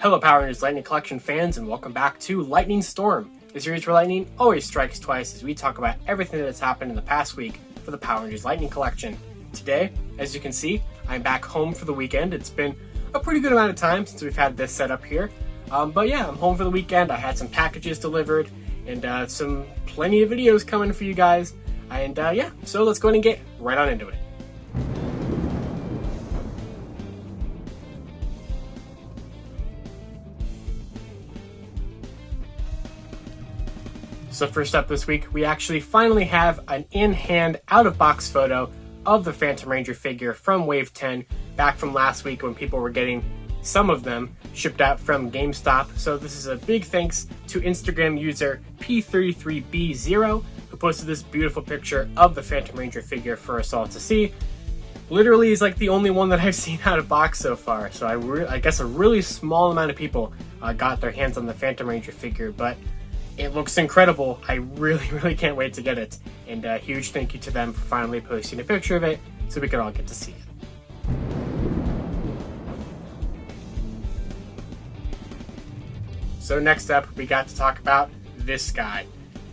Hello Power Rangers Lightning Collection fans, and welcome back to Lightning Storm, the series where lightning always strikes twice as we talk about everything that has happened in the past week for the Power Rangers Lightning Collection. Today, as you can see, I'm back home for the weekend. It's been a pretty good amount of time since we've had this set up here. But yeah, I'm home for the weekend. I had some packages delivered and plenty of videos coming for you guys. And yeah, so let's go ahead and get right on into it. So first up this week, we actually finally have an in-hand, out-of-box photo of the Phantom Ranger figure from Wave 10, back from last week when people were getting some of them shipped out from GameStop. So this is a big thanks to Instagram user P33B0, who posted this beautiful picture of the Phantom Ranger figure for us all to see. Literally is like the only one that I've seen out of box so far, so I guess a really small amount of people got their hands on the Phantom Ranger figure, but it looks incredible. I really can't wait to get it. And a huge thank you to them for finally posting a picture of it so we could all get to see it. So next up, we got to talk about this guy.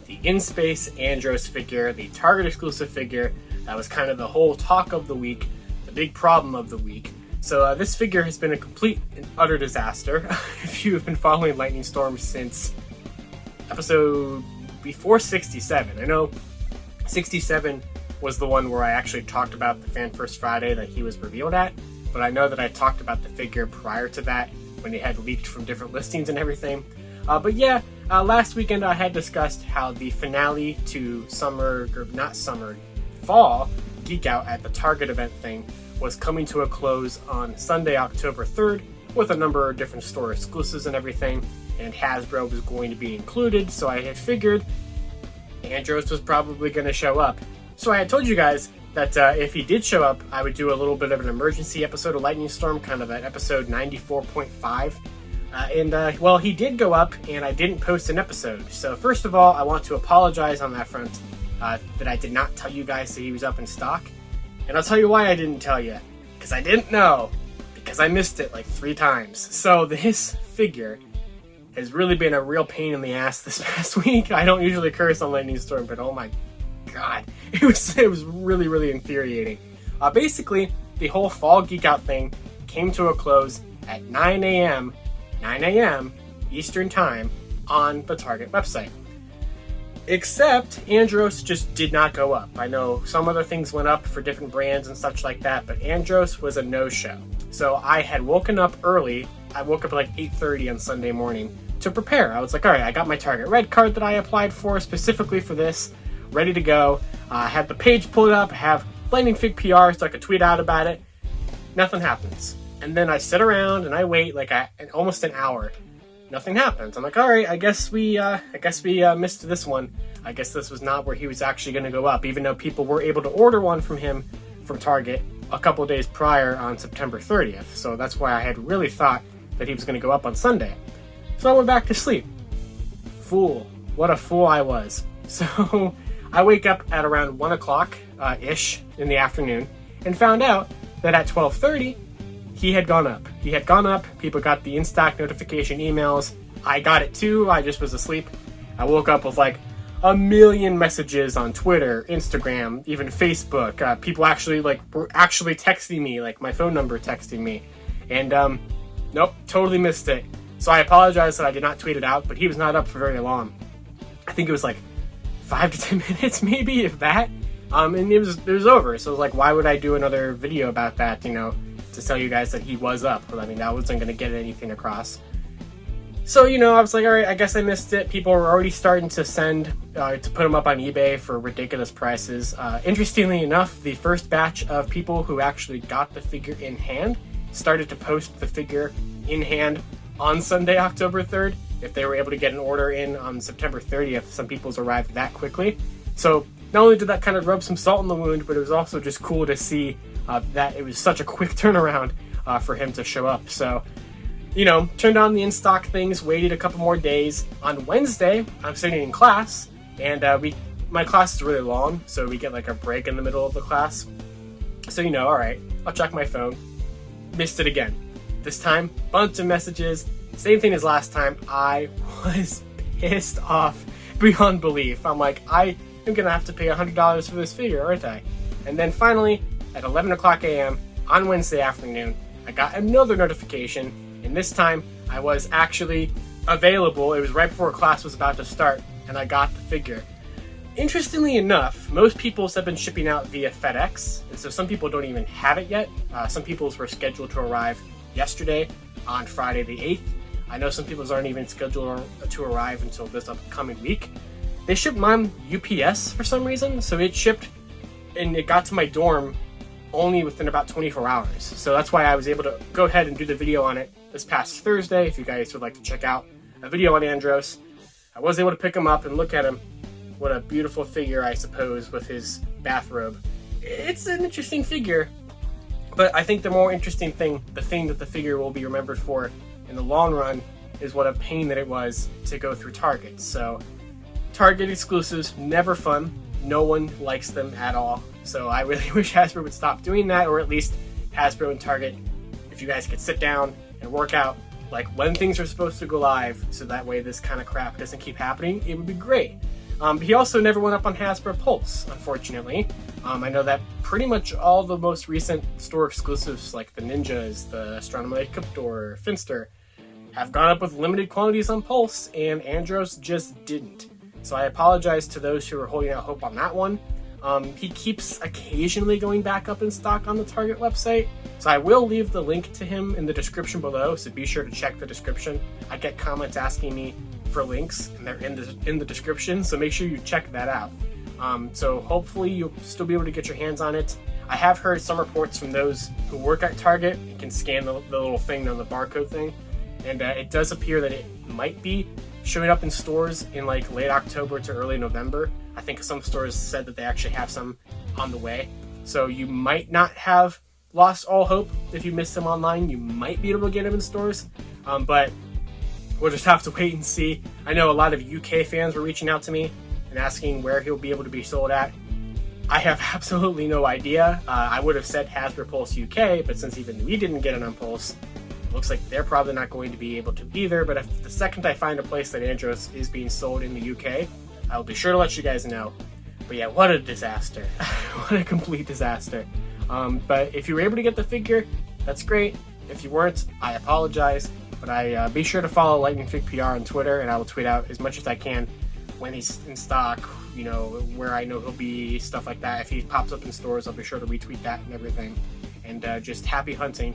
The in-space Andros figure, the Target exclusive figure. That was kind of the whole talk of the week, the big problem of the week. So this figure has been a complete and utter disaster. If you have been following Lightning Storm since episode before 67. I know 67 was the one where I actually talked about the Fan First Friday that he was revealed at, but I know that I talked about the figure prior to that when it had leaked from different listings and everything. But yeah, last weekend I had discussed how the finale to fall Geek Out at the Target event thing was coming to a close on Sunday, October 3rd, with a number of different store exclusives and everything. And Hasbro was going to be included, so I had figured Andros was probably going to show up. So I had told you guys that if he did show up, I would do a little bit of an emergency episode of Lightning Storm, kind of at episode 94.5. Well, he did go up, and I didn't post an episode. So first of all, I want to apologize on that front, that I did not tell you guys that he was up in stock. And I'll tell you why I didn't tell you. Because I didn't know. Because I missed it like 3 times. So this figure has really been a real pain in the ass this past week. I don't usually curse on Lightning Storm, but oh my god, it was really infuriating. Basically, the whole Fall Geek Out thing came to a close at 9 a.m. Eastern Time on the Target website. Except Andros just did not go up. I know some other things went up for different brands and such like that, but Andros was a no-show. So I had woken up early. I woke up at like 8:30 on Sunday morning to prepare. I was like, all right, I got my Target Red card that I applied for specifically for this, ready to go. I had the page pulled up, have Lightning Fig PR so I could tweet out about it. Nothing happens. And then I sit around and I wait like almost an hour. Nothing happens. I'm like, all right, I guess we missed this one. I guess this was not where he was actually going to go up, even though people were able to order one from him from Target a couple days prior on September 30th. So that's why I had really thought that he was going to go up on Sunday. So I went back to sleep. Fool. What a fool I was. So I wake up at around 1 o'clock ish in the afternoon and found out that at 12:30 he had gone up. He had gone up. People got the in-stock notification emails. I got it too. I just was asleep. I woke up with like a million messages on Twitter, Instagram, even Facebook. People were actually texting me, like my phone number texting me. And nope, totally missed it. So I apologize that I did not tweet it out, but he was not up for very long. I think it was like 5 to 10 minutes maybe, if that. And it was over. So I was like, why would I do another video about that, to tell you guys that he was up? Well, I mean, that wasn't going to get anything across. So, I was like, all right, I guess I missed it. People were already starting to send, to put them up on eBay for ridiculous prices. Interestingly enough, the first batch of people who actually got the figure in hand started to post the figure in hand on Sunday, October 3rd. If they were able to get an order in on September 30th, some people's arrived that quickly. So not only did that kind of rub some salt in the wound, but it was also just cool to see that it was such a quick turnaround for him to show up. So, turned on the in-stock things, waited a couple more days. On Wednesday, I'm sitting in class, and my class is really long, so we get like a break in the middle of the class. So, all right, I'll check my phone. Missed it again. This time, bunch of messages, Same thing as last time. I was pissed off beyond belief. I'm like, I am gonna have to pay $100 for this figure, aren't I? And then finally, at 11 o'clock a.m. on Wednesday afternoon, I got another notification, and this time I was actually available. It was right before class was about to start, and I got the figure. Interestingly enough, most people's have been shipping out via FedEx, and so some people don't even have it yet. Some people's were scheduled to arrive yesterday on Friday the 8th. I know some people's aren't even scheduled to arrive until this upcoming week. They shipped mine UPS for some reason, so it shipped and it got to my dorm only within about 24 hours. So that's why I was able to go ahead and do the video on it this past Thursday. If you guys would like to check out a video on Andros, I was able to pick him up and look at him. What a beautiful figure, I suppose, with his bathrobe. It's an interesting figure, but I think the more interesting thing, the thing that the figure will be remembered for in the long run, is what a pain that it was to go through Target. So Target exclusives, never fun. No one likes them at all. So I really wish Hasbro would stop doing that, or at least Hasbro and Target, if you guys could sit down and work out like when things are supposed to go live, so that way this kind of crap doesn't keep happening, it would be great. He also never went up on Hasbro Pulse, unfortunately. I know that pretty much all the most recent store exclusives, like the Ninjas, the Astronomer Cryptor, Finster, have gone up with limited quantities on Pulse, and Andros just didn't. So I apologize to those who are holding out hope on that one. He keeps occasionally going back up in stock on the Target website, so I will leave the link to him in the description below, so be sure to check the description. I get comments asking me for links, and they're in the description, so make sure you check that out. So hopefully you'll still be able to get your hands on it. I have heard some reports from those who work at Target and can scan the little thing on the barcode thing, and it does appear that it might be showing up in stores in like late October to early November. I think some stores said that they actually have some on the way. So you might not have lost all hope if you missed them online. You might be able to get them in stores, but we'll just have to wait and see. I know a lot of UK fans were reaching out to me and asking where he'll be able to be sold at. I have absolutely no idea. I would have said Hasbro Pulse UK, but since even we didn't get it on Pulse, looks like they're probably not going to be able to either. But if the second I find a place that Andros is being sold in the UK, I'll be sure to let you guys know. But yeah, what a disaster. What a complete disaster. But if you were able to get the figure, that's great. If you weren't, I apologize. But be sure to follow Lightning Fig PR on Twitter, and I will tweet out as much as I can when he's in stock, you know, where I know he'll be, stuff like that. If he pops up in stores, I'll be sure to retweet that and everything. And just happy hunting.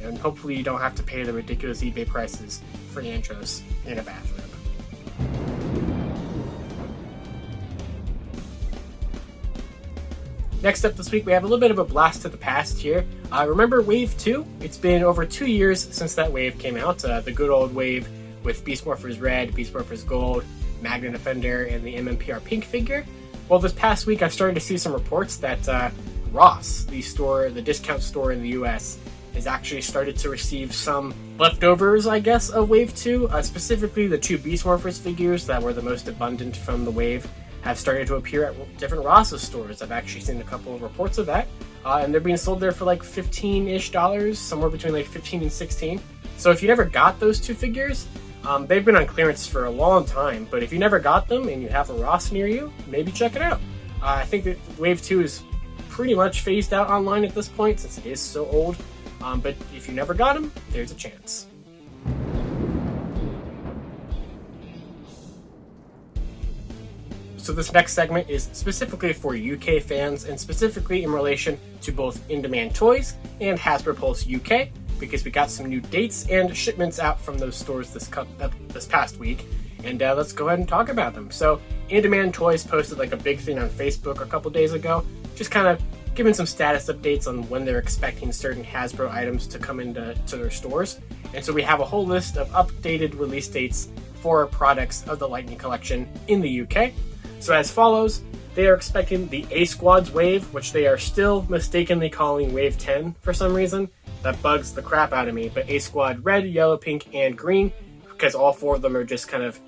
And hopefully you don't have to pay the ridiculous eBay prices for Andros in a bathrobe. Next up this week, we have a little bit of a blast to the past here. Remember Wave 2? It's been over 2 years since that wave came out. The good old wave with Beast Morphers Red, Beast Morphers Gold, Magna Defender, and the MMPR Pink figure. Well, this past week I've started to see some reports that Ross, the discount store in the US, has actually started to receive some leftovers, I guess, of Wave 2. Specifically, the two Beast Morphers figures that were the most abundant from the wave have started to appear at different Ross's stores. I've actually seen a couple of reports of that, and they're being sold there for like $15-ish, somewhere between like 15 and 16. So if you never got those two figures, they've been on clearance for a long time, but if you never got them and you have a Ross near you, maybe check it out. I think that Wave 2 is pretty much phased out online at this point since it is so old. But if you never got them, there's a chance. So this next segment is specifically for UK fans, and specifically in relation to both In-Demand Toys and Hasbro Pulse UK, because we got some new dates and shipments out from those stores this past week, and let's go ahead and talk about them. So In-Demand Toys posted like a big thing on Facebook a couple days ago, just kind of giving some status updates on when they're expecting certain Hasbro items to come into their stores. And so we have a whole list of updated release dates for products of the Lightning Collection in the UK. So as follows, they are expecting the A-Squad's wave, which they are still mistakenly calling Wave 10 for some reason. That bugs the crap out of me, but A-Squad red, yellow, pink, and green, because all four of them are just kind of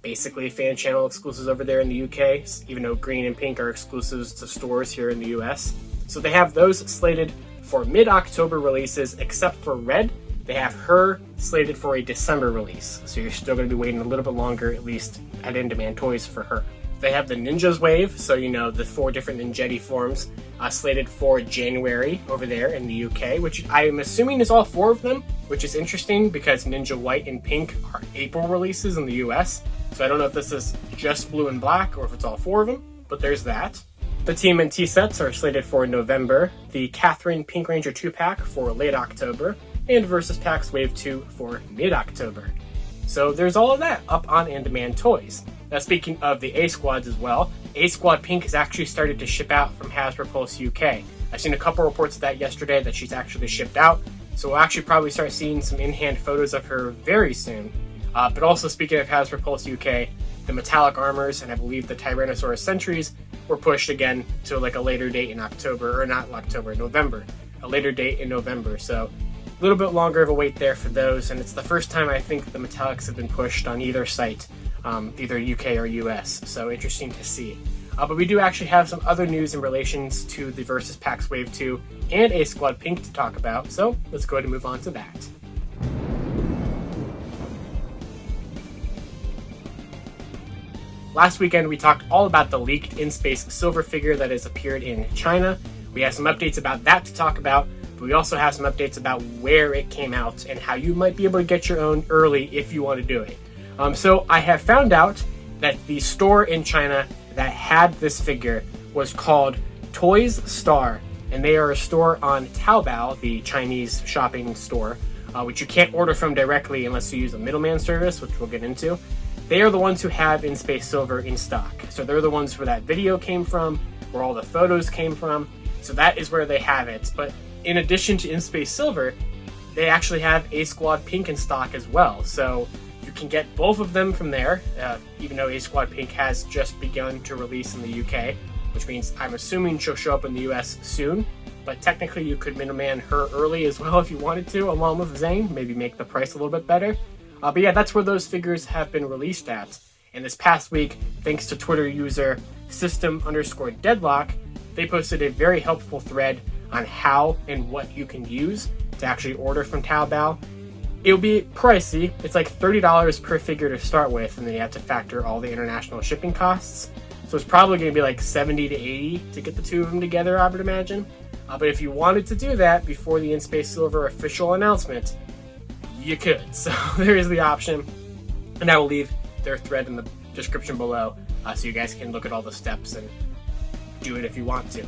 basically fan channel exclusives over there in the UK, even though green and pink are exclusives to stores here in the US. So they have those slated for mid-October releases, except for red. they have her slated for a December release. So you're still going to be waiting a little bit longer, at least at In Demand Toys, for her. They have the Ninjas Wave, so you know, the 4 different Ninjetti forms, slated for January over there in the UK, which I'm assuming is all 4 of them, which is interesting because Ninja White and Pink are April releases in the US. So I don't know if this is just blue and black or if it's all 4 of them, but there's that. The TMNT sets are slated for November, the Catherine Pink Ranger 2-pack for late October, and Versus Packs Wave 2 for mid-October. So there's all of that up on In Demand Toys. Now, speaking of the A-Squads as well, A-Squad Pink has actually started to ship out from Hasbro Pulse UK. I've seen a couple reports of that yesterday that she's actually shipped out, so we'll actually probably start seeing some in-hand photos of her very soon. But also, speaking of Hasbro Pulse UK, the metallic armors and I believe the Tyrannosaurus Sentries were pushed again to like a later date in October, or not October, November. A later date in November, so a little bit longer of a wait there for those, and it's the first time I think the metallics have been pushed on either site. Either UK or US, so interesting to see. But we do actually have some other news in relations to the Versus Packs Wave 2 and A-Squad Pink to talk about, so let's go ahead and move on to that. Last weekend we talked all about the leaked In-Space Silver figure that has appeared in China. We have some updates about that to talk about, but we also have some updates about where it came out and how you might be able to get your own early if you want to do it. So I have found out that the store in China that had this figure was called Toys Star, and they are a store on Taobao, the Chinese shopping store, which you can't order from directly unless you use a middleman service, which we'll get into. They are the ones who have In-Space Silver in stock. So they're the ones where that video came from, where all the photos came from. So that is where they have it. But in addition to In-Space Silver, they actually have A-Squad Pink in stock as well. So you can get both of them from there, even though A-Squad Pink has just begun to release in the UK, which means I'm assuming she'll show up in the US soon, but technically you could middleman her early as well if you wanted to, along with Zhane, maybe make the price a little bit better. But yeah, that's where those figures have been released at. And this past week, thanks to Twitter user system_deadlock, they posted a very helpful thread on how and what you can use to actually order from Taobao. It'll be pricey. It's like $30 per figure to start with, and then you have to factor all the international shipping costs. So it's probably going to be like $70 to $80 to get the two of them together, I would imagine. But if you wanted to do that before the In-Space Silver official announcement, you could. So there is the option. And I will leave their thread in the description below so you guys can look at all the steps and do it if you want to.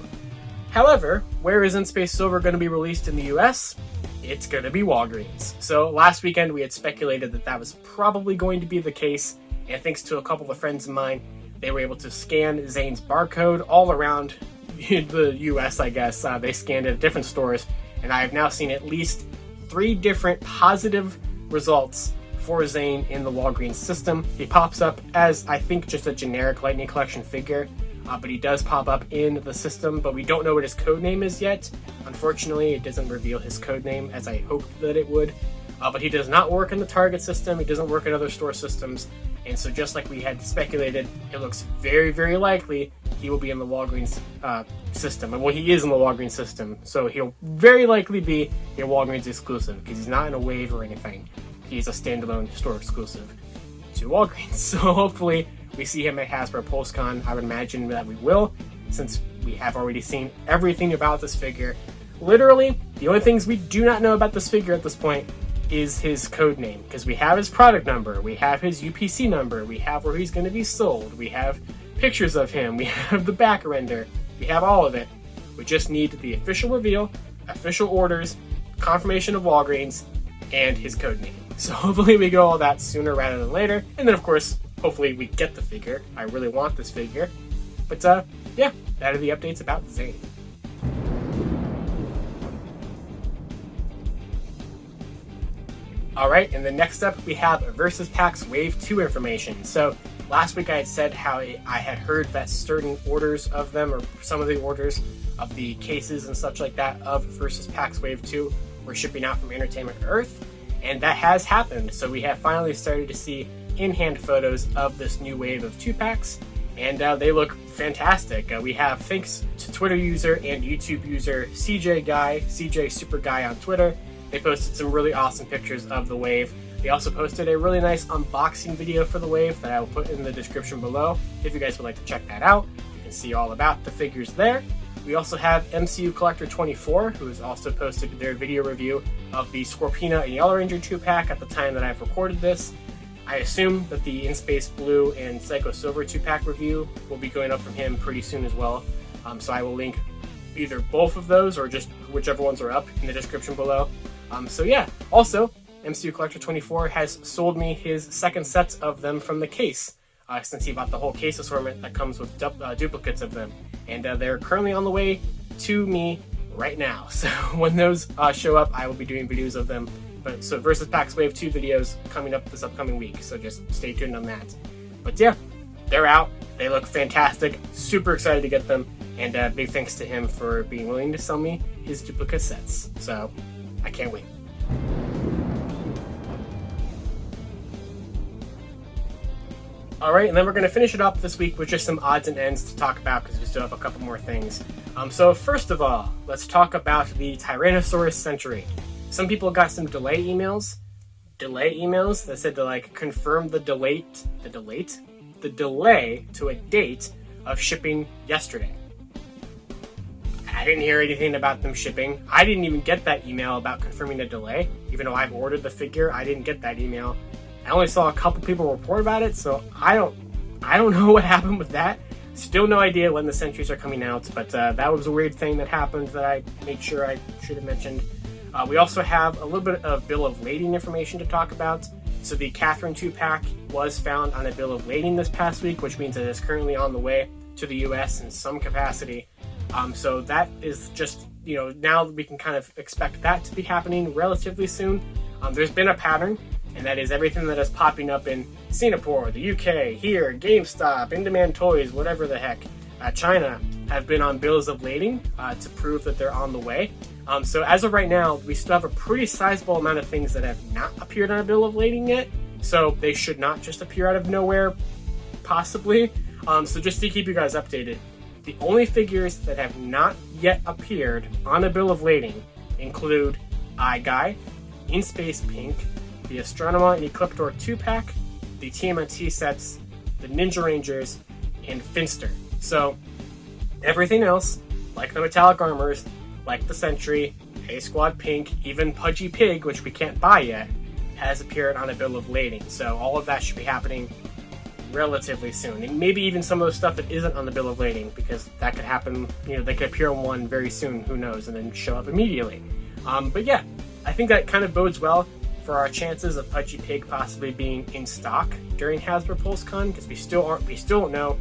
However, where is In-Space Silver going to be released in the US? It's going to be Walgreens. So last weekend we had speculated that that was probably going to be the case, and thanks to a couple of friends of mine, they were able to scan Zhane's barcode all around the US, I guess. They scanned it at different stores, and I have now seen at least 3 different positive results for Zhane in the Walgreens system. He pops up as, I think, just a generic Lightning Collection figure, but he does pop up in the system, but we don't know what his code name is yet. Unfortunately, it doesn't reveal his code name as I hoped that it would. But he does not work in the Target system, he doesn't work in other store systems, and so just like we had speculated, it looks very, very likely he will be in the Walgreens system. And well, he is in the Walgreens system, so he'll very likely be a Walgreens exclusive, because he's not in a wave or anything. He's a standalone store exclusive to Walgreens. So hopefully we see him at Hasbro PulseCon. I would imagine that we will, since we have already seen everything about this figure. Literally, the only things we do not know about this figure at this point is his code name, because we have his product number, we have his UPC number, we have where he's going to be sold, we have pictures of him, we have the back render, we have all of it. We just need the official reveal, official orders, confirmation of Walgreens, and his code name. So hopefully we get all that sooner rather than later, and then of course, hopefully we get the figure. I really want this figure. But yeah, that are the updates about Zhane. Alright, and the next up we have Versus Packs Wave 2 information. So last week I had said how I had heard that certain orders of them, or some of the orders of the cases and such like that of Versus Packs Wave 2 were shipping out from Entertainment Earth, and that has happened. So we have finally started to see in-hand photos of this new wave of 2-packs, and they look fantastic. We have, thanks to Twitter user and YouTube user CJ Super Guy on Twitter, They posted some really awesome pictures of the wave. They also posted a really nice unboxing video for the wave that I will put in the description below if you guys would like to check that out. You can see all about the figures there. We also have MCU Collector 24, who has also posted their video review of the Scorpina and Yellow Ranger 2-pack at the time that I've recorded this. I assume that the In Space Blue and Psycho Silver 2-pack review will be going up from him pretty soon as well. So I will link either both of those or just whichever ones are up in the description below. So yeah, also, MCU Collector 24 has sold me his second set of them from the case, since he bought the whole case assortment that comes with duplicates of them. And they're currently on the way to me right now. So when those show up, I will be doing videos of them. But so Versus Packs Wave 2 videos coming up this upcoming week, so just stay tuned on that. But yeah, they're out. They look fantastic. Super excited to get them. And big thanks to him for being willing to sell me his duplicate sets. So I can't wait. Alright, and then we're going to finish it up this week with just some odds and ends to talk about because we still have a couple more things. So first of all, let's talk about the Tyrannosaurus Century. Some people got some delay emails that said to confirm the delay to a date of shipping yesterday. I didn't hear anything about them shipping. I didn't even get that email about confirming a delay. Even though I've ordered the figure, I didn't get that email. I only saw a couple people report about it, so I don't know what happened with that. Still no idea when the Centuries are coming out, but that was a weird thing that happened that I made sure I should have mentioned. We also have a little bit of bill of lading information to talk about. So the Catherine 2-pack was found on a bill of lading this past week, which means it is currently on the way to the US in some capacity. So that is just, now we can kind of expect that to be happening relatively soon. There's been a pattern, and that is everything that is popping up in Singapore, the UK, here, GameStop, In-Demand Toys, whatever the heck, China, have been on bills of lading to prove that they're on the way. So as of right now, we still have a pretty sizable amount of things that have not appeared on a bill of lading yet, so they should not just appear out of nowhere, possibly. So just to keep you guys updated, the only figures that have not yet appeared on a bill of lading include iGuy, In Space Pink, the Astronema and Ecliptor 2-pack, the TMNT sets, the Ninja Rangers, and Finster. So everything else, like the metallic armors, like the Sentry, A-Squad Pink, even Pudgy Pig, which we can't buy yet, has appeared on a bill of lading. So all of that should be happening relatively soon. And maybe even some of the stuff that isn't on the bill of lading, because that could happen, they could appear on one very soon, who knows, and then show up immediately. But yeah, I think that kind of bodes well for our chances of Pudgy Pig possibly being in stock during Hasbro PulseCon, because we still don't know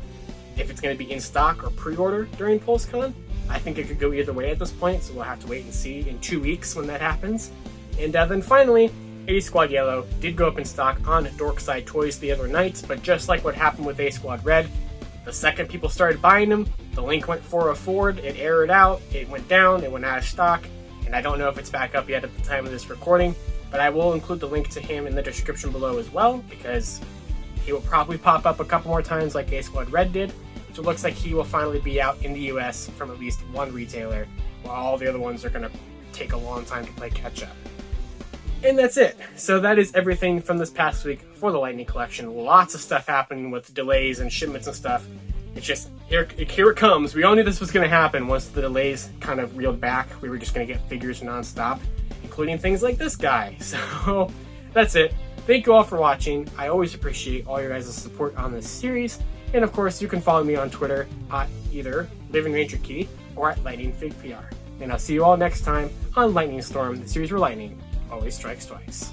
if it's going to be in stock or pre-order during PulseCon. I think it could go either way at this point, so we'll have to wait and see in 2 weeks when that happens. And then finally, A-Squad Yellow did go up in stock on Dorkside Toys the other night, but just like what happened with A-Squad Red, the second people started buying them, the link went for a forward, it errored out, it went down, it went out of stock, and I don't know if it's back up yet at the time of this recording, but I will include the link to him in the description below as well, because he will probably pop up a couple more times like A-Squad Red did. So it looks like he will finally be out in the US from at least one retailer, while all the other ones are going to take a long time to play catch up. And that's it. So that is everything from this past week for the Lightning Collection. Lots of stuff happening with delays and shipments and stuff. It's just, here it comes. We all knew this was going to happen once the delays kind of reeled back. We were just going to get figures nonstop, including things like this guy. So that's it. Thank you all for watching. I always appreciate all your guys' support on this series. And of course, you can follow me on Twitter at either Living Ranger Key or at LightningFigPR. And I'll see you all next time on Lightning Storm, the series where lightning always strikes twice.